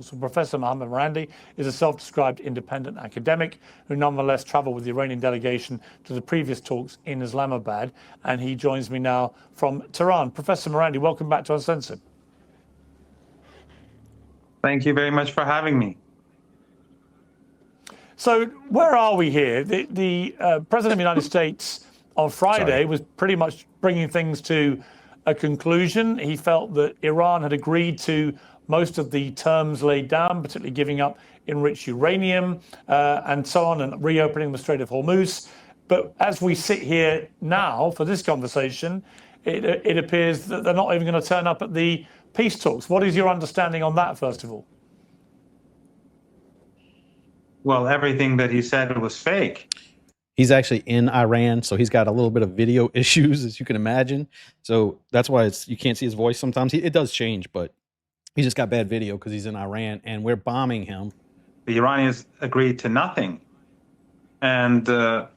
talks. And Professor Seyed Marandi is a self-described independent academic who nonetheless travelled with the Iranian delegation to the previous talks in Islamabad. And he joins me now from Tehran. Professor Marandi, welcome back to Uncensored. Thank you very much for having me. So where are we here? The President of the United States on Friday was pretty much bringing things to a conclusion. He felt that Iran had agreed to most of the terms laid down, particularly giving up enriched uranium and so on, and reopening the Strait of Hormuz. But as we sit here now for this conversation, it appears that they're not even going to turn up at the peace talks. What is your understanding on that, first of all? Well, everything that he said was fake. He's actually in Iran, so he's got a little bit of video issues, as you can imagine. So that's why you can't see his voice sometimes. It does change, but he just got bad video because he's in Iran, and we're bombing him. The Iranians agreed to nothing. And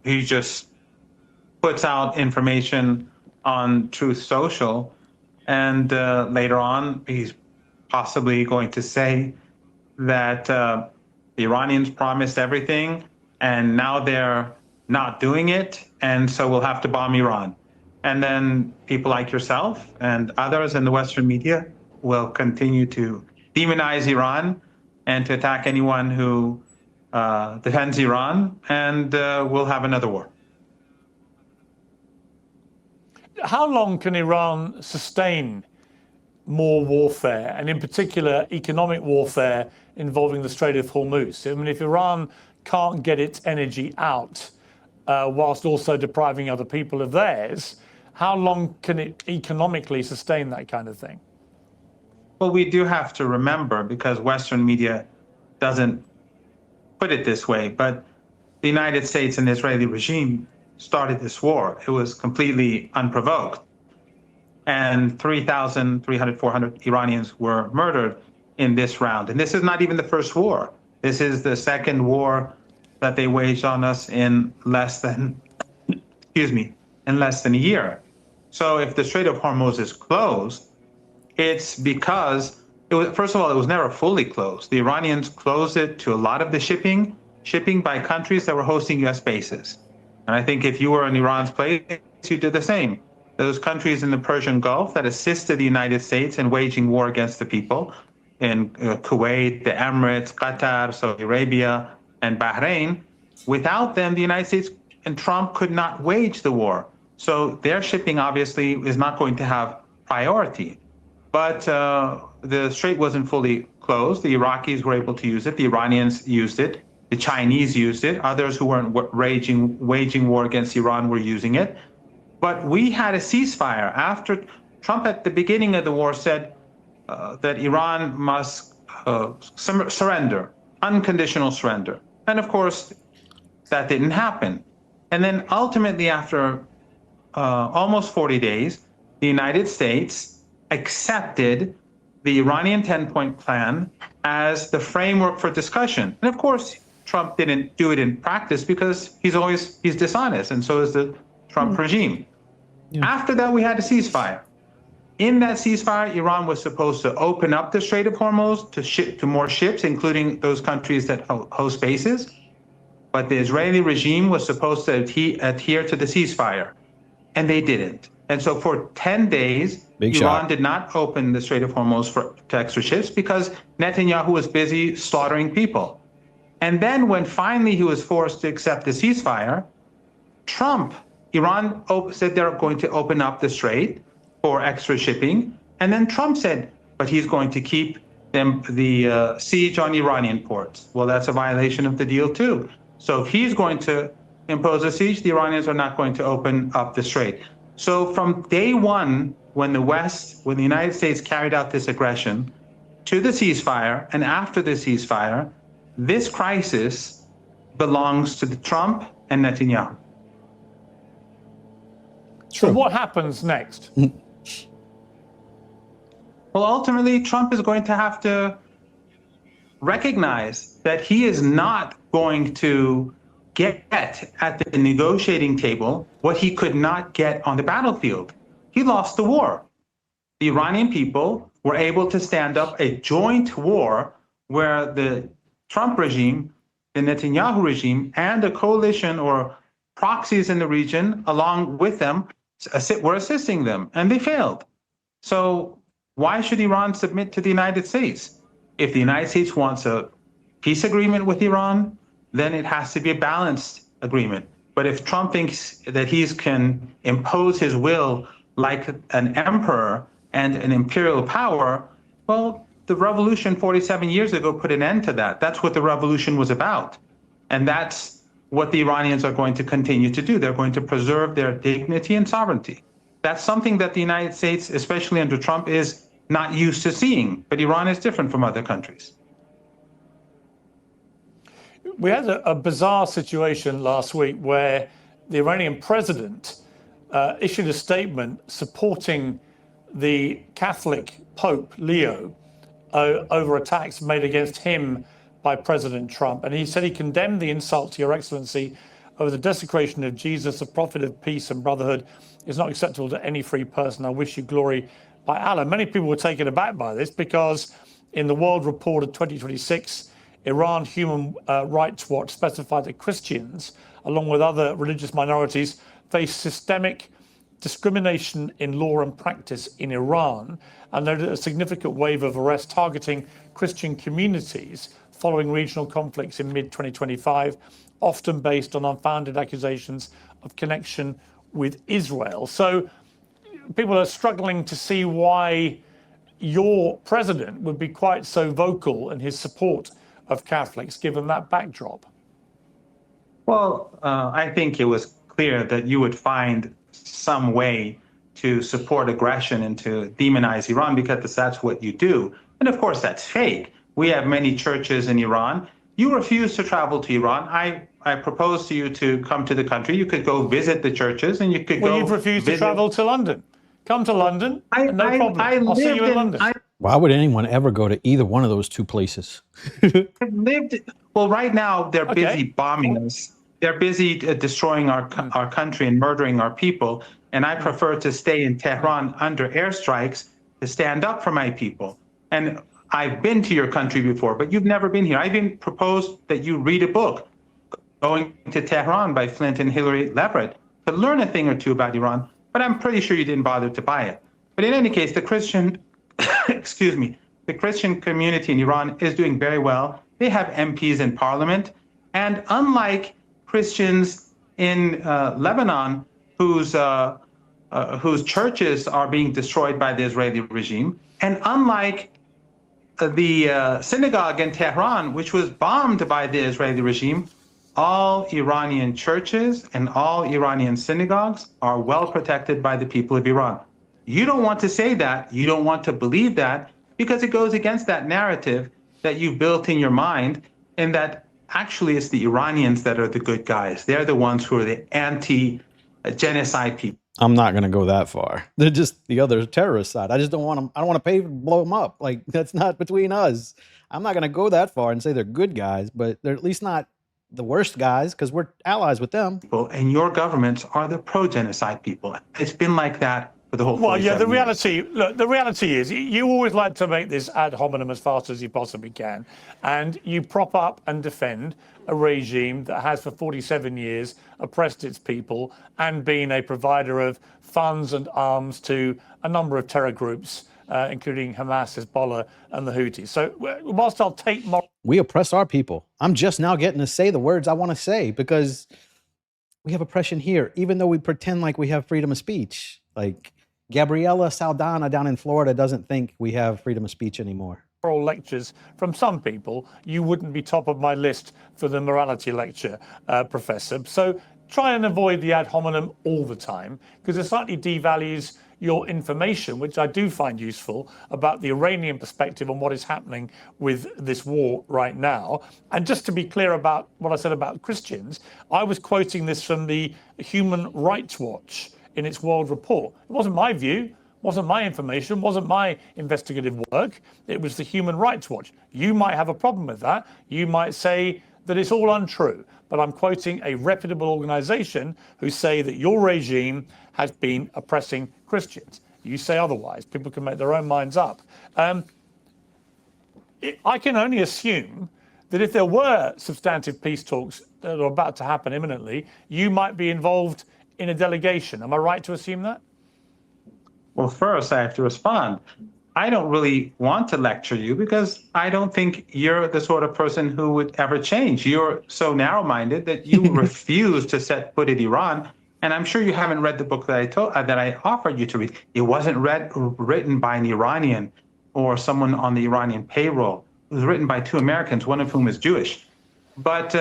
he just puts out information on Truth Social, and later on, he's possibly going to say that the Iranians promised everything, and now they're not doing it, and so we'll have to bomb Iran. And then people like yourself and others in the Western media will continue to demonize Iran and to attack anyone who defends Iran, and we'll have another war. How long can Iran sustain more warfare, and in particular economic warfare involving the Strait of Hormuz? I mean, if Iran can't get its energy out whilst also depriving other people of theirs, how long can it economically sustain that kind of thing? Well, we do have to remember, because Western media doesn't put it this way, but the United States and the Israeli regime started this war. It was completely unprovoked. And 3,300, 400 Iranians were murdered in this round. And this is not even the first war. This is the second war that they waged on us in less than, in less than a year. So if the Strait of Hormuz is closed, it's because, first of all, it was never fully closed. The Iranians closed it to a lot of the shipping by countries that were hosting US bases. And I think if you were in Iran's place, you did the same. Those countries in the Persian Gulf that assisted the United States in waging war against the people, in Kuwait, the Emirates, Qatar, Saudi Arabia, and Bahrain, without them, the United States and Trump could not wage the war. So their shipping obviously is not going to have priority. But the strait wasn't fully closed. The Iraqis were able to use it. The Iranians used it. The Chinese used it. Others who weren't waging war against Iran were using it. But we had a ceasefire after Trump at the beginning of the war said that Iran must surrender, unconditional surrender. And of course, that didn't happen. And then ultimately, after almost 40 days, the United States accepted the Iranian 10-point plan as the framework for discussion. And of course, Trump didn't do it in practice because he's dishonest, and so is the Trump regime. Yeah. After that, we had a ceasefire. In that ceasefire, Iran was supposed to open up the Strait of Hormuz to ship to more ships, including those countries that host bases. But the Israeli regime was supposed to adhere to the ceasefire, and they didn't. And so for 10 days, Iran did not open the Strait of Hormuz to extra ships because Netanyahu was busy slaughtering people. And then when finally he was forced to accept the ceasefire, Iran said they're going to open up the strait for extra shipping. And then Trump said, but he's going to keep the siege on Iranian ports. Well, that's a violation of the deal too. So if he's going to impose a siege, the Iranians are not going to open up the strait. So from day one, when the United States carried out this aggression, to the ceasefire, and after the ceasefire, this crisis belongs to Trump and Netanyahu. So what happens next? Well, ultimately, Trump is going to have to recognize that he is not going to get at the negotiating table what he could not get on the battlefield. He lost the war. The Iranian people were able to stand up a joint war where the Trump regime, the Netanyahu regime, and a coalition or proxies in the region along with them were assisting them, and they failed. So why should Iran submit to the United States? If the United States wants a peace agreement with Iran, then it has to be a balanced agreement. But if Trump thinks that he can impose his will like an emperor and an imperial power, well, the revolution 47 years ago put an end to that. That's what the revolution was about. And that's what the Iranians are going to continue to do. They're going to preserve their dignity and sovereignty. That's something that the United States, especially under Trump, is not used to seeing. But Iran is different from other countries. We had a bizarre situation last week where the Iranian president issued a statement supporting the Catholic Pope Leo over attacks made against him by President Trump. And he said he condemned the insult to Your Excellency over the desecration of Jesus, the prophet of peace and brotherhood, is not acceptable to any free person. I wish you glory by Allah. Many people were taken aback by this because in the World Report of 2026, Iran Human Rights Watch specified that Christians, along with other religious minorities, face systemic discrimination in law and practice in Iran, and noted a significant wave of arrests targeting Christian communities following regional conflicts in mid-2025, often based on unfounded accusations of connection with Israel. So people are struggling to see why your president would be quite so vocal in his support of Catholics, given that backdrop. Well, I think it was clear that you would find some way to support aggression and to demonize Iran because that's what you do. And of course, that's fake. We have many churches in Iran. You refuse to travel to Iran. I propose to you to come to the country. You could go visit the churches and you could go. Well, you've refused to travel to London. Come to London, no problem. I'll see you in London. Why would anyone ever go to either one of those two places? Well, right now they're busy bombing us. They're busy destroying our country and murdering our people. And I prefer to stay in Tehran under airstrikes to stand up for my people. And I've been to your country before, but you've never been here. I even proposed that you read a book, Going to Tehran by Flint and Hillary Leverett, to learn a thing or two about Iran. But I'm pretty sure you didn't bother to buy it. But in any case, the Christian, the Christian community in Iran is doing very well. They have MPs in parliament. And unlike Christians in Lebanon, whose churches are being destroyed by the Israeli regime, and unlike the synagogue in Tehran, which was bombed by the Israeli regime, all Iranian churches and all Iranian synagogues are well protected by the people of Iran. You don't want to say that, you don't want to believe that, because it goes against that narrative that you've built in your mind, and that actually it's the Iranians that are the good guys. They're the ones who are the anti-genocide people. I'm not going to go that far. They're just the other terrorist side. I just don't want them. I don't want to pay to blow them up. Like, that's not between us. I'm not going to go that far and say they're good guys, but they're at least not the worst guys, because we're allies with them. And your governments are the pro-genocide people. It's been like that for the whole. Well, yeah, the reality is you always like to make this ad hominem as fast as you possibly can, and you prop up and defend a regime that has for 47 years oppressed its people and been a provider of funds and arms to a number of terror groups, including Hamas, Hezbollah, and the Houthis. So whilst I'll take we oppress our people. I'm just now getting to say the words I want to say because we have oppression here, even though we pretend like we have freedom of speech. Like Gabriela Saldana down in Florida doesn't think we have freedom of speech anymore. Moral lectures from some people, you wouldn't be top of my list for the morality lecture, Professor. So try and avoid the ad hominem all the time, because it slightly devalues your information, which I do find useful, about the Iranian perspective on what is happening with this war right now. And just to be clear about what I said about Christians, I was quoting this from the Human Rights Watch in its World Report. It wasn't my view, wasn't my information, wasn't my investigative work. It was the Human Rights Watch. You might have a problem with that. You might say that it's all untrue. But I'm quoting a reputable organization who say that your regime has been oppressing Christians. You say otherwise. People can make their own minds up. I can only assume that if there were substantive peace talks that are about to happen imminently, you might be involved in a delegation. Am I right to assume that? Well, first, I have to respond. I don't really want to lecture you because I don't think you're the sort of person who would ever change. You're so narrow-minded that you refuse to set foot in Iran. And I'm sure you haven't read the book that I offered you to read. It wasn't written by an Iranian or someone on the Iranian payroll. It was written by two Americans, one of whom is Jewish. But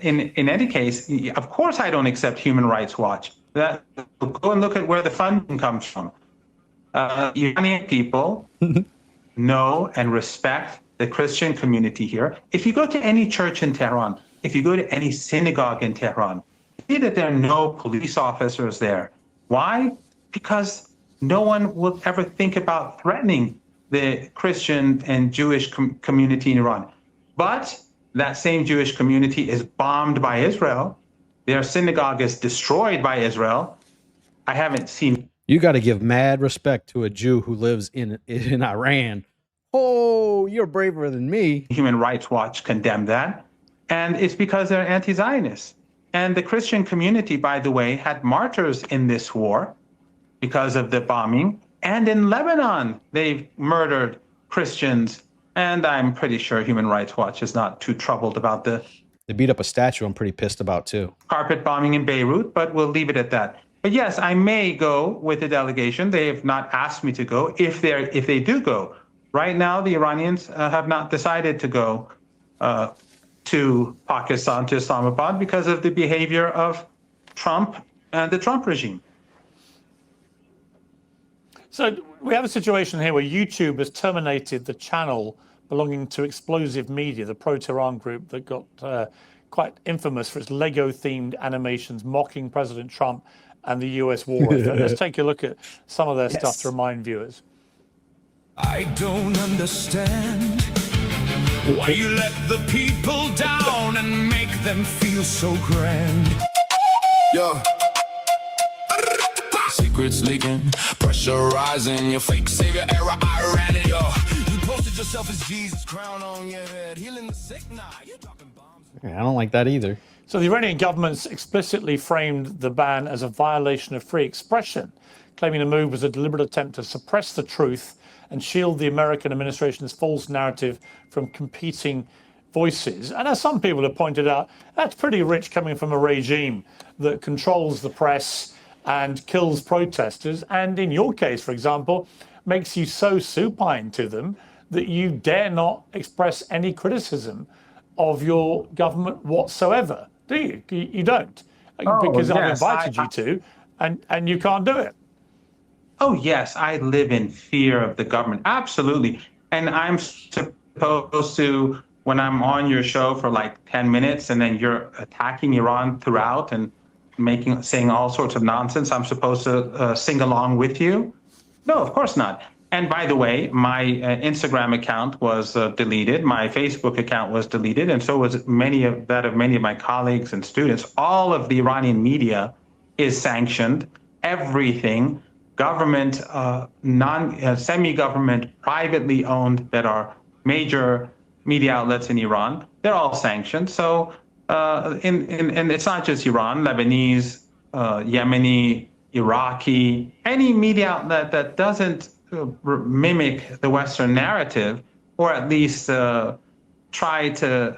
in any case, of course, I don't accept Human Rights Watch. Go and look at where the funding comes from. Iranian people know and respect the Christian community here. If you go to any church in Tehran, if you go to any synagogue in Tehran, you see that there are no police officers there. Why? Because no one will ever think about threatening the Christian and Jewish community in Iran. But that same Jewish community is bombed by Israel. Their synagogue is destroyed by Israel. I haven't seen. You got to give mad respect to a Jew who lives in Iran. Oh, you're braver than me. Human Rights Watch condemned that. And it's because they're anti-Zionists. And the Christian community, by the way, had martyrs in this war because of the bombing. And in Lebanon, they've murdered Christians. And I'm pretty sure Human Rights Watch is not too troubled about the... They beat up a statue I'm pretty pissed about, too. ...carpet bombing in Beirut, but we'll leave it at that. But yes, I may go with the delegation. They have not asked me to go. If they do go, right now the Iranians have not decided to go to Pakistan, to Islamabad, because of the behavior of Trump and the Trump regime. So we have a situation here where YouTube has terminated the channel belonging to Explosive Media, the pro-Tehran group that got quite infamous for its Lego-themed animations mocking President Trump and the US war effort. Let's take a look at some of their stuff to remind viewers. I don't understand why you let the people down and make them feel so grand. Yo. Secrets leaking, pressure rising, your fake savior era, I ran it, yo. You posted yourself as Jesus, crown on your head, healing the sick, nah, you're talking bombs. I don't like that either. So the Iranian government's explicitly framed the ban as a violation of free expression, claiming the move was a deliberate attempt to suppress the truth and shield the American administration's false narrative from competing voices. And as some people have pointed out, that's pretty rich coming from a regime that controls the press and kills protesters, and in your case, for example, makes you so supine to them that you dare not express any criticism of your government whatsoever. Do you? You don't, because yes, I've invited you to, and you can't do it. Oh, yes, I live in fear of the government. Absolutely. And I'm supposed to, when I'm on your show for like 10 minutes and then you're attacking Iran throughout and saying all sorts of nonsense, I'm supposed to sing along with you? No, of course not. And by the way, my Instagram account was deleted. My Facebook account was deleted. And so was many of my colleagues and students. All of the Iranian media is sanctioned. Everything, government, semi-government, privately owned, that are major media outlets in Iran, they're all sanctioned. So, and it's not just Iran, Lebanese, Yemeni, Iraqi, any media outlet that doesn't mimic the Western narrative, or at least try to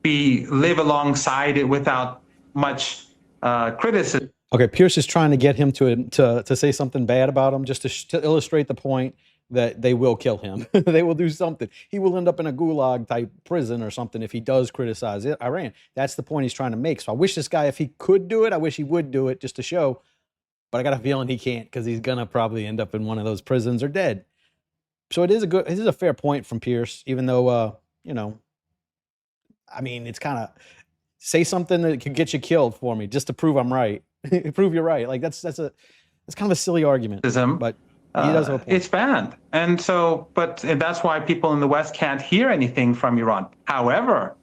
live alongside it without much criticism. Okay, Piers is trying to get him to say something bad about him, just to illustrate the point that they will kill him. They will do something. He will end up in a gulag type prison or something if he does criticize Iran. That's the point he's trying to make. So I wish this guy, if he could do it, I wish he would do it just to show. But I got a feeling he can't, because he's gonna probably end up in one of those prisons or dead. So it is a fair point from Piers, even though I mean, it's kind of, say something that could get you killed for me just to prove I'm right. Prove you're right. Like that's kind of a silly argument. But he does have a point. It's banned, and that's why people in the West can't hear anything from Iran. However,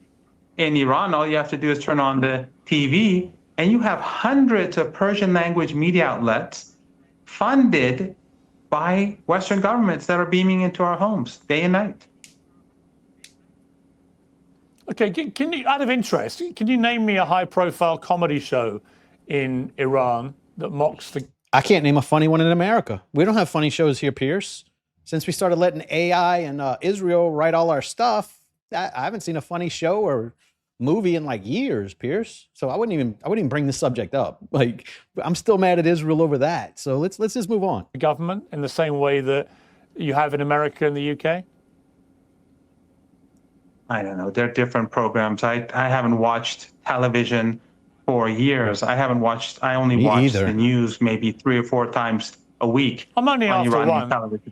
in Iran, all you have to do is turn on the TV, and you have hundreds of Persian language media outlets funded by Western governments that are beaming into our homes day and night. Okay, can you, out of interest, can you name me a high-profile comedy show in Iran that mocks the? I can't name a funny one in America. We don't have funny shows here, Pierce. Since we started letting AI and Israel write all our stuff, I haven't seen a funny show or movie in like years, Pierce. So I wouldn't even bring this subject up. Like, I'm still mad at Israel over that. So let's just move on. The government in the same way that you have in America and the UK? I don't know. They're different programs. I haven't watched television for years. I only watch the news maybe 3 or 4 times a week. I'm only on after Iranian one. television.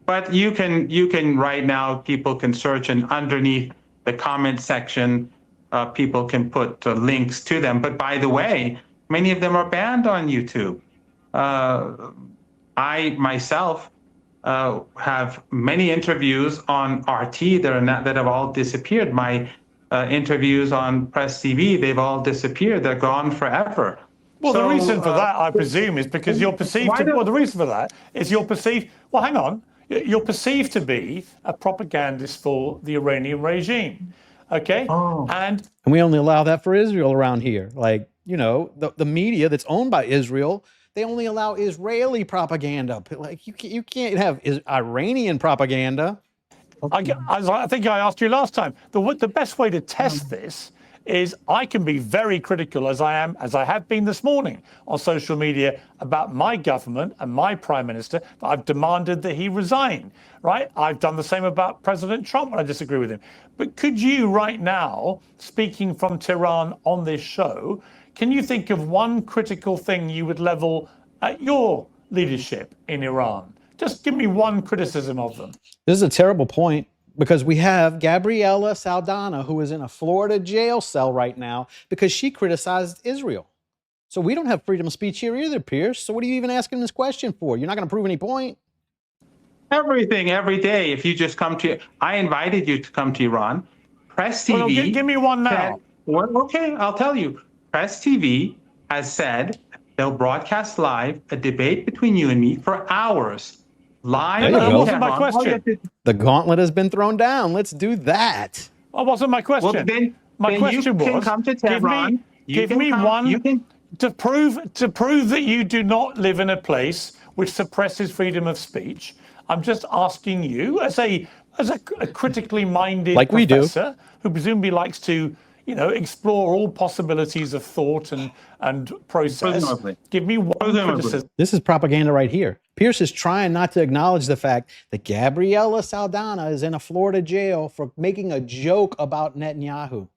But you can right now, people can search, and underneath the comment section, people can put links to them. But by the way, many of them are banned on YouTube. I myself have many interviews on RT that have all disappeared. My interviews on Press TV, they've all disappeared. They're gone forever. Well, the reason for that, I presume, is because you're perceived to. Well, the reason for that is you're perceived. Well, hang on. You're perceived to be a propagandist for the Iranian regime. Okay? And we only allow that for Israel around here. Like, you know, the media that's owned by Israel, they only allow Israeli propaganda. Like, you can't have Iranian propaganda. I think I asked you last time, the best way to test this is I can be very critical, as I have been this morning on social media, about my government and my prime minister. I've demanded that he resign, right? I've done the same about President Trump when I disagree with him. But could you right now, speaking from Tehran on this show, can you think of one critical thing you would level at your leadership in Iran? Just give me one criticism of them. This is a terrible point, because we have Gabriela Saldana, who is in a Florida jail cell right now because she criticized Israel. So we don't have freedom of speech here either, Piers. So what are you even asking this question for? You're not going to prove any point. Everything, every day. If you just come to, I invited you to come to Iran. Press TV. Well, give me one now. Okay, I'll tell you. Press TV has said they'll broadcast live a debate between you and me for hours. Live. That wasn't my question. The gauntlet has been thrown down. Let's do that. That wasn't my question. Well, then question you was, can come to Tehran. give me one to prove that you do not live in a place which suppresses freedom of speech. I'm just asking you, as a critically minded like professor who presumably likes to, you know, explore all possibilities of thought and process. Give me one criticism. This is propaganda right here. Piers is trying not to acknowledge the fact that Gabriela Saldana is in a Florida jail for making a joke about Netanyahu.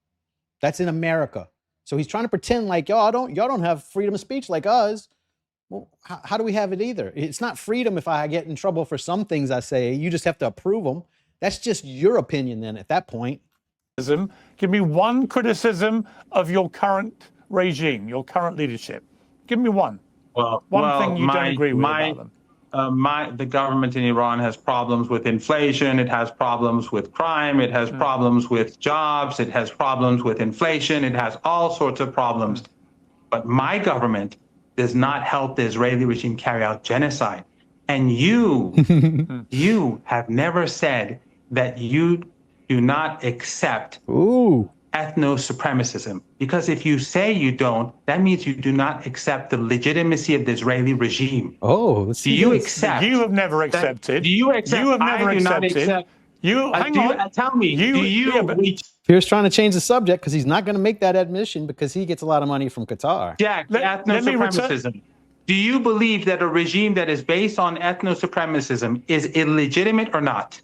That's in America. So he's trying to pretend like y'all don't have freedom of speech like us. Well, how do we have it either? It's not freedom if I get in trouble for some things I say. You just have to approve them. That's just your opinion then at that point. Give me one criticism of your current regime, your current leadership. Give me one. One thing you don't agree with about them. The government in Iran has problems with inflation. It has problems with crime. It has problems with jobs. It has problems with inflation. It has all sorts of problems. But my government does not help the Israeli regime carry out genocide. And you have never said that you do not accept ethno-supremacism. Because if you say you don't, that means you do not accept the legitimacy of the Israeli regime. Do you accept? You have never accepted. Do you accept? You have never accepted. Hang on. Tell me. Pierce trying to change the subject because he's not going to make that admission because he gets a lot of money from Qatar. Jack, ethno-supremacism. Do you believe that a regime that is based on ethno-supremacism is illegitimate or not?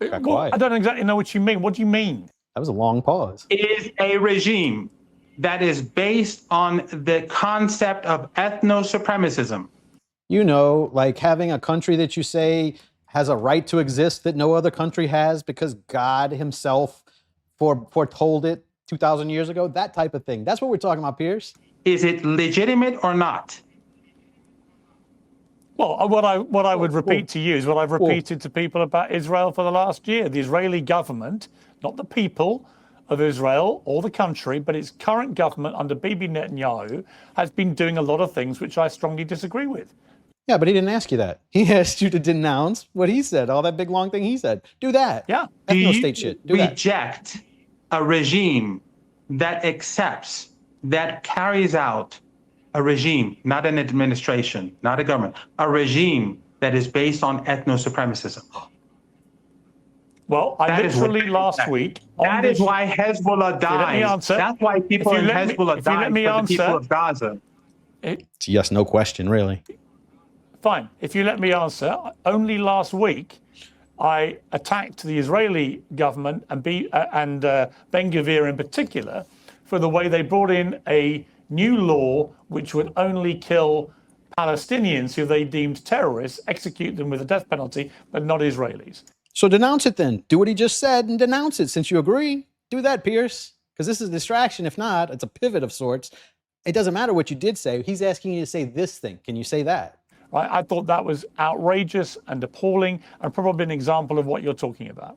Well, I don't exactly know what you mean. What do you mean? That was a long pause. Is a regime that is based on the concept of ethno-supremacism. You know, like having a country that you say has a right to exist that no other country has because God himself foretold it 2,000 years ago, that type of thing. That's what we're talking about, Piers. Is it legitimate or not? Well, what I would repeat to you is what I've repeated to people about Israel for the last year. The Israeli government, not the people, of Israel or the country, but its current government under Bibi Netanyahu has been doing a lot of things which I strongly disagree with. Yeah, but he didn't ask you that. He asked you to denounce what he said, all that big long thing he said. Do that. Yeah. Ethno-state shit. Do that. Reject a regime that accepts, that carries out a regime, not an administration, not a government, a regime that is based on ethno-supremacism? Well, I literally last week. That is why Hezbollah dies. That's why people in Hezbollah die for the people of Gaza. It's yes, no question, really. Fine. If you let me answer, only last week I attacked the Israeli government and Ben-Gvir in particular for the way they brought in a new law which would only kill Palestinians who they deemed terrorists, execute them with the death penalty, but not Israelis. So denounce it then. Do what he just said and denounce it since you agree. Do that, Piers, because this is a distraction. If not, it's a pivot of sorts. It doesn't matter what you did say. He's asking you to say this thing. Can you say that? Right? I thought that was outrageous and appalling and probably an example of what you're talking about.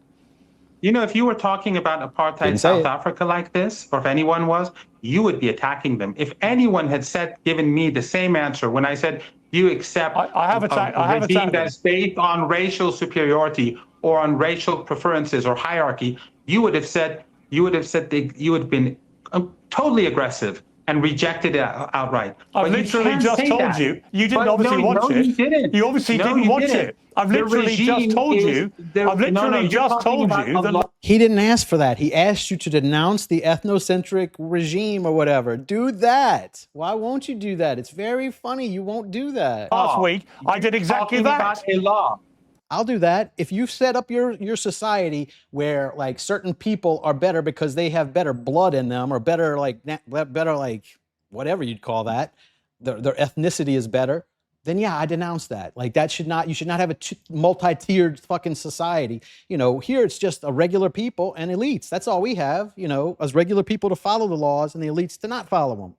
You know, if you were talking about apartheid South Africa like this, or if anyone was, you would be attacking them. If anyone had given me the same answer when I said, you accept a regime that's based on racial superiority or on racial preferences or hierarchy, you would have been totally aggressive and rejected it outright. I've literally just told you. You didn't obviously watch it. You didn't. You obviously didn't watch it. I've literally just told you. I've literally just told you that. He didn't ask for that. He asked you to denounce the ethnocentric regime or whatever. Do that. Why won't you do that? It's very funny. You won't do that. Last week, I did exactly that. About a law. I'll do that. If you set up your society where like certain people are better because they have better blood in them or better like whatever you'd call that, their ethnicity is better, then yeah, I denounce that. Like you should not have a multi-tiered fucking society. You know, here it's just a regular people and elites. That's all we have, you know, as regular people to follow the laws and the elites to not follow them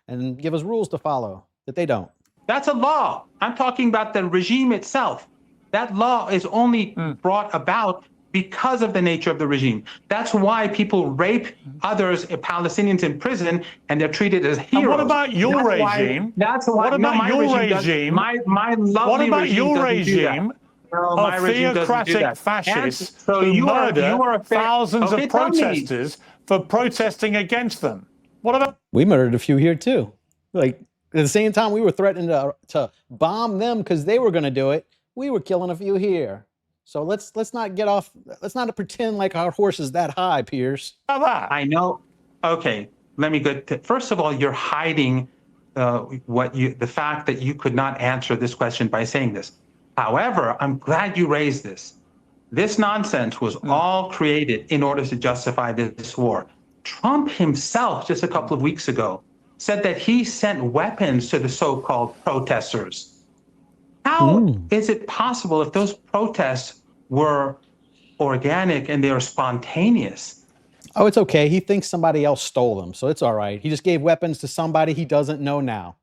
and give us rules to follow that they don't. That's a law. I'm talking about the regime itself. That law is only brought about because of the nature of the regime. That's why people rape others, Palestinians in prison, and they're treated as heroes. And what about your regime? What about your regime? My lovely regime of theocratic fascists who murder thousands of protesters for protesting against them? What about? We murdered a few here too. Like at the same time we were threatening to bomb them because they were going to do it. We were killing a few here. So let's not get off. Let's not pretend like our horse is that high, Piers. I know. Okay, let me go. First of all, you're hiding the fact that you could not answer this question by saying this. However, I'm glad you raised this. This nonsense was all created in order to justify this war. Trump himself, just a couple of weeks ago, said that he sent weapons to the so-called protesters. How is it possible if those protests were organic and they were spontaneous? Oh, it's okay. He thinks somebody else stole them, so it's all right. He just gave weapons to somebody he doesn't know now.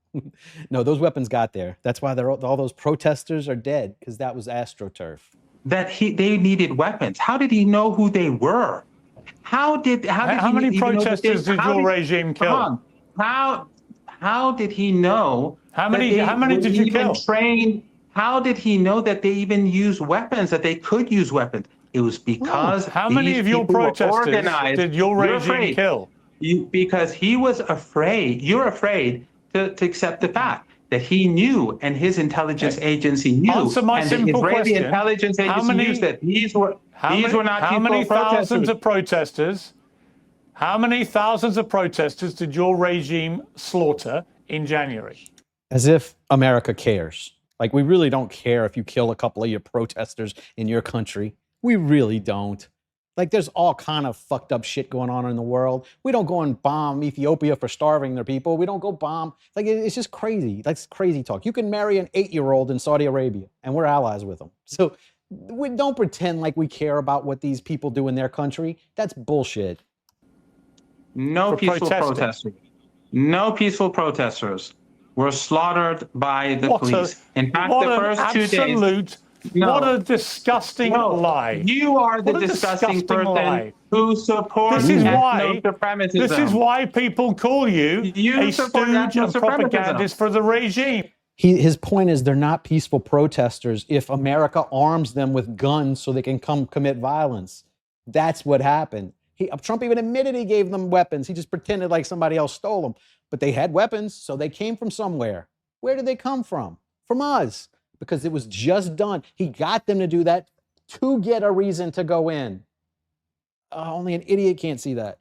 No, those weapons got there. That's why all those protesters are dead, because that was AstroTurf. They needed weapons. How did he know who they were? How many protesters did your regime kill? How did he know? How many did you kill? How did he know that they even use weapons, that they could use weapons? It was because how many of your protesters did your regime kill? Because he was afraid. You're afraid to accept the fact that he knew, and his intelligence agency knew, Answer my and simple the Israeli question. intelligence agency knew that these were not how many thousands of protesters. How many thousands of protesters did your regime slaughter in January? As if America cares. Like, we really don't care if you kill a couple of your protesters in your country. We really don't. Like, there's all kind of fucked up shit going on in the world. We don't go and bomb Ethiopia for starving their people. We don't go bomb. Like, it's just crazy. That's crazy talk. You can marry an 8-year-old in Saudi Arabia, and we're allies with them. So we don't pretend like we care about what these people do in their country. That's bullshit. No peaceful protesters. No peaceful protesters were slaughtered by the police. In fact, the first 2 days. No. What a disgusting lie. You are the What a disgusting person lie. who supports This is why. ethno-supremacism. This is why people call you You a support stooge and ethno-supremacism. propagandist for the regime. His point is they're not peaceful protesters if America arms them with guns so they can come commit violence. That's what happened. Trump even admitted he gave them weapons. He just pretended like somebody else stole them. But they had weapons, so they came from somewhere. Where did they come from? From us. Because it was just done. He got them to do that to get a reason to go in. Only an idiot can't see that.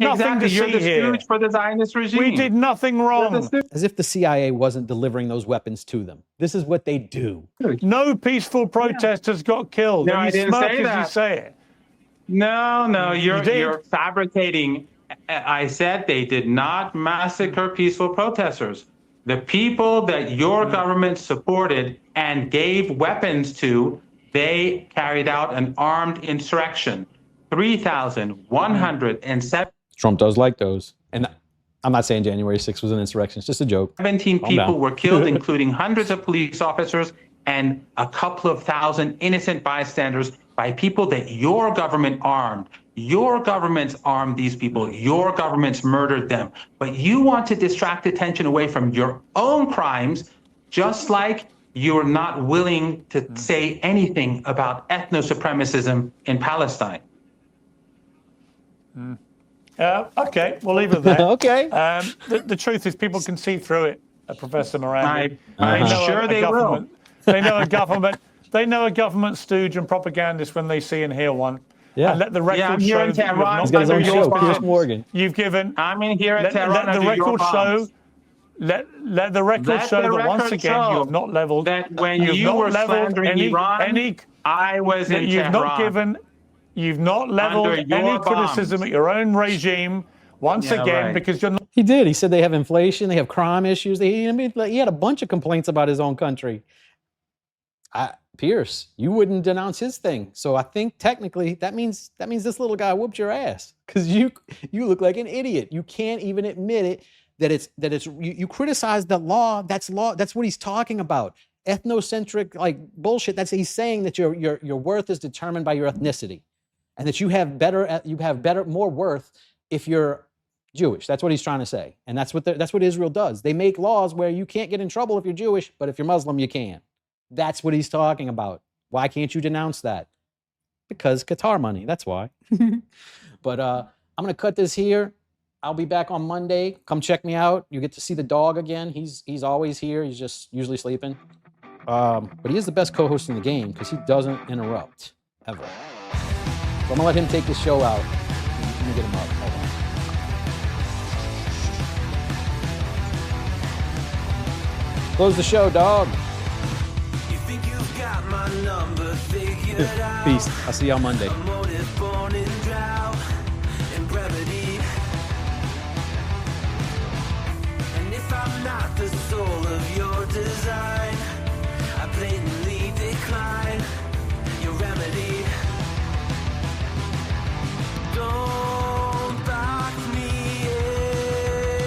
Exactly. You're the stooge for the Zionist regime. We did nothing wrong. As if the CIA wasn't delivering those weapons to them. This is what they do. No peaceful protesters got killed. No, And I you didn't smirk say as that. you say it. No, You did. you're fabricating. I said they did not massacre peaceful protesters. The people that your government supported and gave weapons to, they carried out an armed insurrection. 3,107. Trump does like those. And I'm not saying January 6th was an insurrection. It's just a joke. 17 Calm people down. were killed, including hundreds of police officers and a couple of thousand innocent bystanders by people that your government armed. Your governments armed these people. Your governments murdered them. But you want to distract attention away from your own crimes, just like you're not willing to say anything about ethno-supremacism in Palestine. Okay, we'll leave it there. Okay. The truth is, people can see through it, Professor Marandi. I'm They know sure they will. government. They know a government. They know a government stooge and propagandist when they see and hear one. Yeah. And let the record I'm here show in that you have Tehran. not He's got his own Under show, your Piers bombs. Morgan. You've given. I'm in here in Tehran Let the under your record bombs. show. Let the record show that once again you have not leveled. that when you've you not were leveled slandering Iran, I was in You've Tehran. not given. You've not leveled Under your any bombs. criticism at your own regime once Yeah, again right. because you're not. He did. He said they have inflation, they have crime issues. He had a bunch of complaints about his own country. Piers, you wouldn't denounce his thing. So I think technically that means this little guy whooped your ass because you look like an idiot. You can't even admit it you criticize the law. That's law. That's what he's talking about. Ethnocentric like bullshit. He's saying that your worth is determined by your ethnicity, and that you have more worth if you're Jewish. That's what he's trying to say, and that's what Israel does. They make laws where you can't get in trouble if you're Jewish, but if you're Muslim, you can. That's what he's talking about. Why can't you denounce that? Because Qatar money. That's why. But I'm gonna cut this here. I'll be back on Monday. Come check me out. You get to see the dog again. He's always here. He's just usually sleeping. But he is the best co-host in the game because he doesn't interrupt ever. So I'm gonna let him take the show out. Let me get him up. Hold on. Close the show, dog. Peace. I'll see you on Monday.